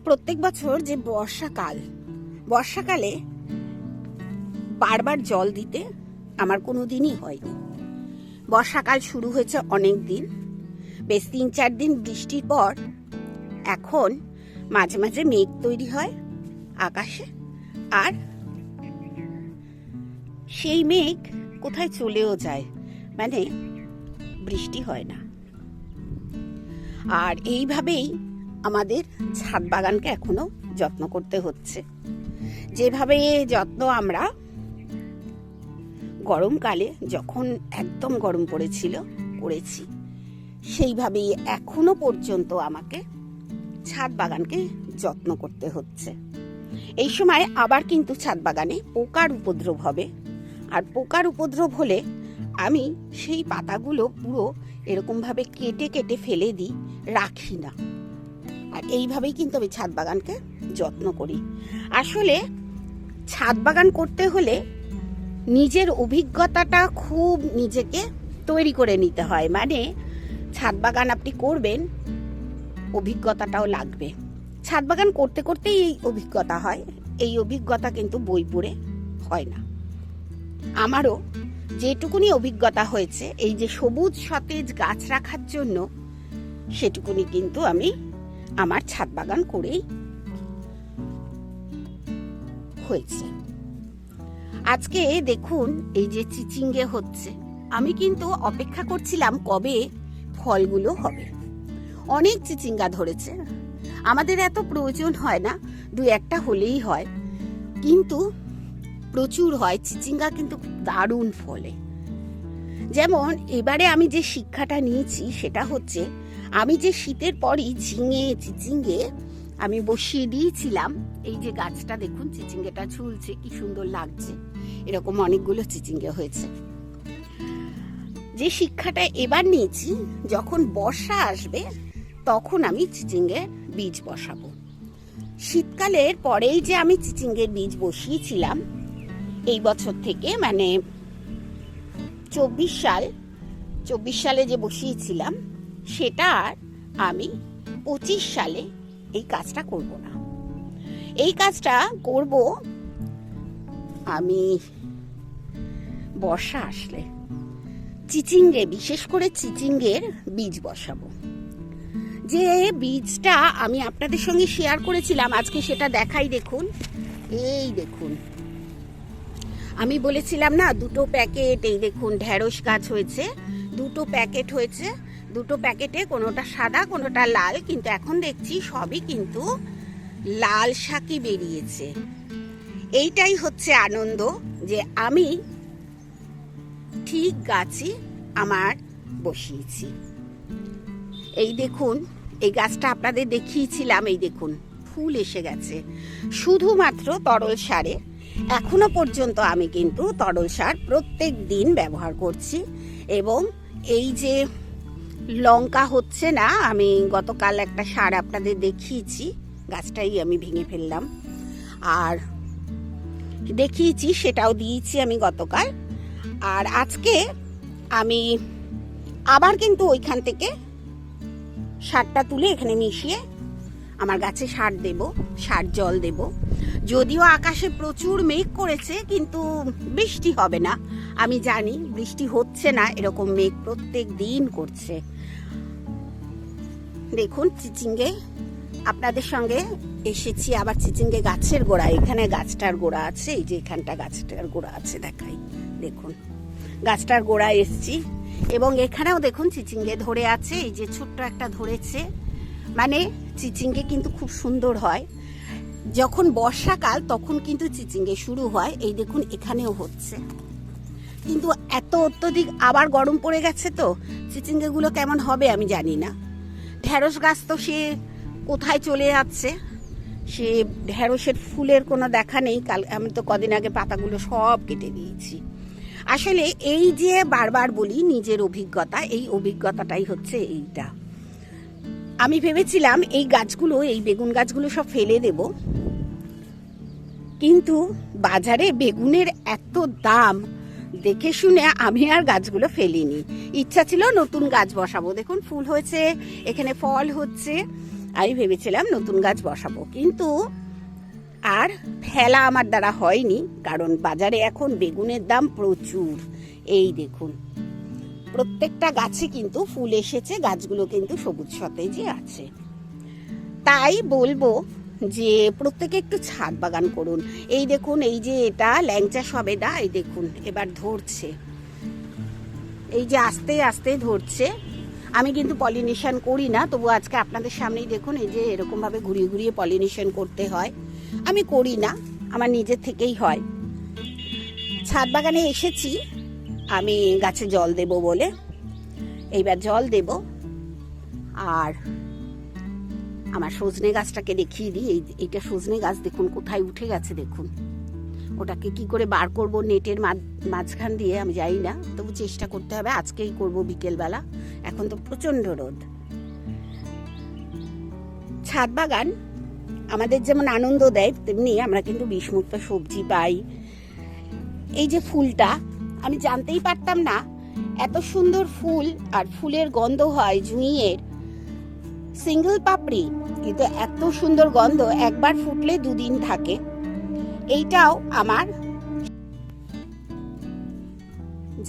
প্রত্যেক বছর যে বর্ষাকালে বারবার জল দিতে আমার কোনো দিনই হয়নি। বর্ষাকাল শুরু হয়েছে অনেক দিন, বেশ 3-4 দিন বৃষ্টির পর এখন মাঝে মাঝে মেঘ তৈরি হয় আকাশে, আর সেই মেঘ কোথায় চলেও যায়, মানে বৃষ্টি হয় না। আর এইভাবেই আমাদের ছাদ বাগানকে এখনো যত্ন করতে হচ্ছে। যেভাবে যত্ন আমরা গরমকালে যখন একদম গরম করেছি, সেইভাবেই এখনো পর্যন্ত আমাকে ছাদ বাগানকে যত্ন করতে হচ্ছে। এই সময় আবার কিন্তু ছাদ বাগানে পোকার উপদ্রব হবে, আর পোকার উপদ্রব হলে আমি সেই পাতাগুলো পুরো এরকমভাবে কেটে কেটে ফেলে দিই, রাখি না। আর এইভাবেই কিন্তু আমি ছাদ বাগানকে যত্ন করি। আসলে ছাদ বাগান করতে হলে নিজের অভিজ্ঞতাটা খুব নিজেকে তৈরি করে নিতে হয়। মানে ছাদ বাগান আপনি করবেন, অভিজ্ঞতাটাও লাগবে। ছাদ বাগান করতে করতেই এই অভিজ্ঞতা হয়, এই অভিজ্ঞতা কিন্তু বই পড়ে হয় না। আমারও যেটুকুনি অভিজ্ঞতা হয়েছে এই যে সবুজ সতেজ গাছ রাখার জন্য, সেটুকুনি কিন্তু আমি আমার ছাদ বাগান করেই হয়েছে। আজকে দেখুন এই যে চিচিঙ্গে হচ্ছে, আমি কিন্তু অপেক্ষা করছিলাম কবে ফলগুলো হবে। অনেক চিচিঙ্গা ধরেছে, আমাদের এত প্রয়োজন হয় না, 2-1টা হলেই হয়, কিন্তু প্রচুর হয় চিচিঙ্গা, কিন্তু দারুণ ফলে। যেমন এবারে আমি যে শিক্ষাটা নিয়েছি সেটা হচ্ছে, আমি যে শীতের পরই ঝিঙে চিচিঙ্গে আমি বসিয়ে দিয়েছিলাম, এই যে গাছটা দেখুন চিচিঙ্গেটা ঝুলছে, কি সুন্দর লাগছে, এরকম অনেকগুলো চিচিঙ্গে হয়েছে। যে শিক্ষাটা এবার নিয়েছি, যখন বর্ষা আসবে তখন আমি চিচিঙ্গের বীজ বসাবো। শীতকালের পরেই যে আমি চিচিঙ্গের বীজ বসিয়েছিলাম, এই বছর থেকে মানে 24 সালে যে বসিয়েছিলাম, সেটা আর আমি 25 সালে এই কাজটা করব না। এই কাজটা করব আমি বর্ষা আসলে। চিচিঙ্গে, বিশেষ করে চিচিঙ্গের বীজ বসাবো। যে বীজটা আমি আপনাদের সঙ্গে শেয়ার করেছিলাম, আজকে সেটা দেখাই। দেখুন, এই দেখুন, আমি বলেছিলাম না 2টো প্যাকেট, এই দেখুন ঢেঁড়স গাছ হয়েছে, 2টো প্যাকেট হয়েছে। 2টো প্যাকেটে কোনোটা সাদা কোনোটা লাল, কিন্তু এখন দেখছি সবই কিন্তু লাল শাকই বেরিয়েছে। এইটাই হচ্ছে আনন্দ, যে আমি ঠিক গাছই আমার বসিয়েছি। এই দেখুন, এই গাছটা আপনাদের দেখিয়েছিলাম, এই দেখুন ফুল এসে গেছে শুধুমাত্র তরল সারে। এখনো পর্যন্ত আমি কিন্তু তরল সার প্রত্যেক দিন ব্যবহার করছি। এবং এই যে লঙ্কা হচ্ছে না, আমি গতকাল একটা সার আপনাদের দেখিয়েছি, গাছটাই আমি ভেঙে ফেললাম আর দেখিয়েছি, সেটাও দিয়েছি আমি গতকাল। আর আজকে আমি আবার কিন্তু ওইখান থেকে সারটা তুলে এখানে মিশিয়ে আমার গাছে সার জল দেব। যদিও আকাশে প্রচুর মেঘ করেছে, কিন্তু বৃষ্টি হবে না, আমি জানি বৃষ্টি হচ্ছে না, এরকম মেঘ প্রত্যেক দিন করছে। দেখুন চিচিঙ্গে আপনাদের সঙ্গে এসেছি আবার চিচিঙ্গে গাছের গোড়া, এখানে গাছটার গোড়া আছে, এই যে এখানটা গাছটার গোড়া আছে, দেখাই, দেখুন গাছটার গোড়ায় এসছি। এবং এখানেও দেখুন চিচিঙ্গে ধরে আছে, এই যে ছোট্ট একটা ধরেছে। মানে চিচিঙ্গে কিন্তু খুব সুন্দর হয় যখন বর্ষাকাল, তখন কিন্তু চিচিঙ্গে শুরু হয়। এই দেখুন এখানেও হচ্ছে, কিন্তু এত অত্যধিক আবার গরম পড়ে গেছে, তো চিচিঙ্গেগুলো কেমন হবে আমি জানি না। ঢেঁড়স গাছ তো সে কোথায় চলে যাচ্ছে, সে ঢেঁড়সের ফুলের কোনো দেখা নেই। আমি তো কদিন আগে পাতাগুলো সব কেটে দিয়েছি। আসলে এই যে বারবার বলি নিজের অভিজ্ঞতা, এই অভিজ্ঞতাটাই হচ্ছে এইটা। আমি ভেবেছিলাম এই গাছগুলো, এই বেগুন গাছগুলো সব ফেলে দেব, কিন্তু বাজারে বেগুনের এত দাম দেখে শুনে আমি আর গাছগুলো ফেলিনি। ইচ্ছা ছিল নতুন গাছ বসাবো। দেখুন ফুল হয়েছে, এখানে ফল হচ্ছে, আমি ভেবেছিলাম নতুন গাছ বসাবো, কিন্তু আর ফেলা আমার দ্বারা হয়নি, কারণ বাজারে এখন বেগুনের দাম প্রচুর। এই দেখুন, প্রত্যেকটা গাছে কিন্তু ফুল এসেছে, গাছগুলো কিন্তু সবুজ সতেজই আছে। তাই বলবো যে প্রত্যেকে একটু ছাদ বাগান করুন। এই দেখুন, এই যে এটা ল্যাংচা সবেদা, এই দেখুন এবার ধরছে, এই যে আস্তে আস্তে ধরছে। আমি কিন্তু পলিনেশন করি না, তবু আজকে আপনাদের সামনেই দেখুন, এই যে এরকম ভাবে ঘুরিয়ে ঘুরিয়ে পলিনেশন করতে হয়। আমি করি না, আমার নিজের থেকেই হয়। ছাদ বাগানে এসেছি আমি গাছে জল দেব বলে, এইবার জল দেব। আর আমার সজনে গাছটাকে দেখিয়ে দিই। এইটা সজনে গাছ, দেখুন কোথায় উঠে গেছে, দেখুন। ওটাকে কি করে বার করব নেটের মাঝখান দিয়ে আমি জানি না, তবু চেষ্টা করতে হবে। আজকেই করব বিকেলবেলা, এখন তো প্রচন্ড রোদ। ছাদ বাগান আমাদের যেমন আনন্দ দেয়, তেমনি আমরা কিন্তু বিষমুক্ত সবজি পাই। এই যে ফুলটা, আমি জানতেই পারতাম না এত সুন্দর ফুল, আর ফুলের গন্ধ হয় জুঁইয়ের, সিঙ্গেল পাপড়ি, কিন্তু এত সুন্দর গন্ধ, একবার ফুটলে 2 দিন থাকে। এইটাও আমার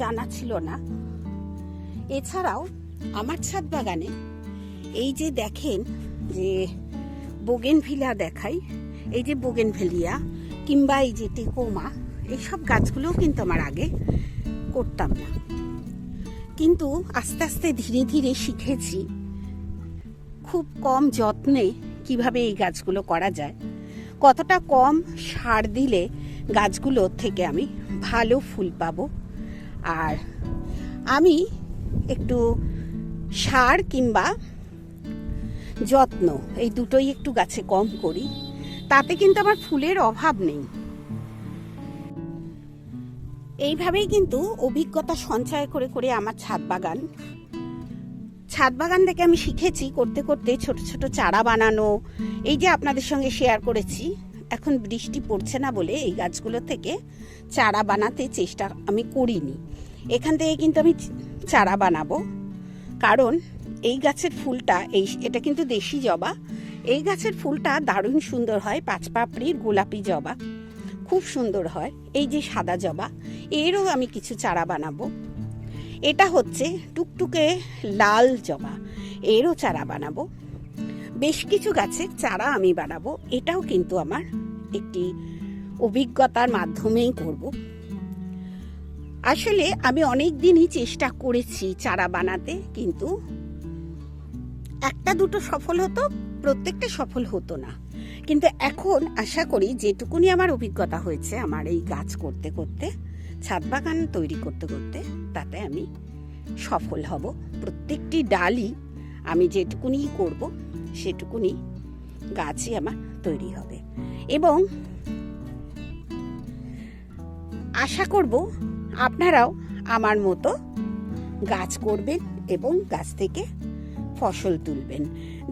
জানা ছিল না। এছাড়াও আমার ছাদ বাগানে এই যে দেখেন, যে বোগেনভিলিয়া দেখাই, এই যে বোগেনভিলিয়া কিংবা এই যে টেকোমা, এইসব গাছগুলোও কিন্তু আমার আগে করতাম না, কিন্তু আস্তে আস্তে ধীরে ধীরে শিখেছি খুব কম যত্নে কিভাবে এই গাছগুলো করা যায়, কতটা কম সার দিলে গাছগুলোর থেকে আমি ভালো ফুল পাবো। আর আমি একটু সার কিংবা যত্ন এই দুটোই একটু গাছে কম করি, তাতে কিন্তু আমার ফুলের অভাব নেই। এইভাবেই কিন্তু অভিজ্ঞতা সঞ্চয় করে করে আমার ছাদ বাগান থেকে আমি শিখেছি করতে করতে, ছোট ছোট চারা বানানো। এই যে আপনাদের সঙ্গে শেয়ার করেছি, এখন বৃষ্টি পড়ছে না বলে এই গাছগুলো থেকে চারা বানাতে চেষ্টা আমি করিনি। এখান থেকে কিন্তু আমি চারা বানাবো, কারণ এই গাছের ফুলটা, এটা কিন্তু দেশি জবা, এই গাছের ফুলটা দারুণ সুন্দর হয়, 5 পাপড়ির গোলাপি জবা, খুব সুন্দর হয়। এই যে সাদা জবা, এরও আমি কিছু চারা বানাবো। এটা হচ্ছে টুকটুকে লাল জবা, এরও চারা বানাবো। বেশ কিছু গাছের চারা আমি বানাবো, এটাও কিন্তু আমার একটি অভিজ্ঞতার মাধ্যমেই করব। আসলে আমি অনেক দিনই চেষ্টা করেছি চারা বানাতে, কিন্তু একটা দুটো সফল হতো, প্রত্যেকটা সফল হতো না। কিন্তু এখন আশা করি যেটুকুনি আমার অভিজ্ঞতা হয়েছে আমার এই গাছ করতে করতে, ছাদ বাগান তৈরি করতে করতে, তাতে আমি সফল হব। প্রত্যেকটি ডালই আমি যেটুকুনি করব সেটুকুনি গাছই আমার তৈরি হবে, এবং আশা করব আপনারাও আমার মতো গাছ করবেন এবং গাছ থেকে ফসল তুলবেন।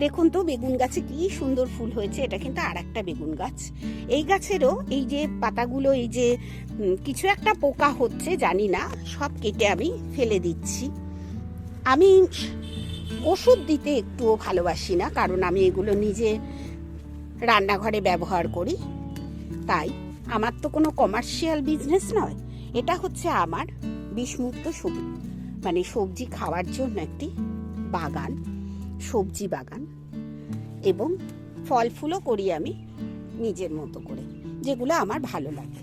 দেখুন তো বেগুন গাছে কি সুন্দর ফুল হয়েছে, এটা কিন্তু আর একটা বেগুন গাছ। এই গাছেরও এই যে পাতাগুলো, এই যে কিছু একটা পোকা হচ্ছে জানি না, সব কেটে আমি ফেলে দিচ্ছি। আমি ওষুধ দিতে একটুও ভালোবাসি না, কারণ আমি এগুলো নিজে রান্নাঘরে ব্যবহার করি। তাই আমার তো কোনো কমার্শিয়াল বিজনেস নয়, এটা হচ্ছে আমার বিষমুক্ত সবজি খাওয়ার জন্য একটি বাগান, সবজি বাগান, এবং ফল ফুলও করি আমি নিজের মতো করে, যেগুলো আমার ভালো লাগে।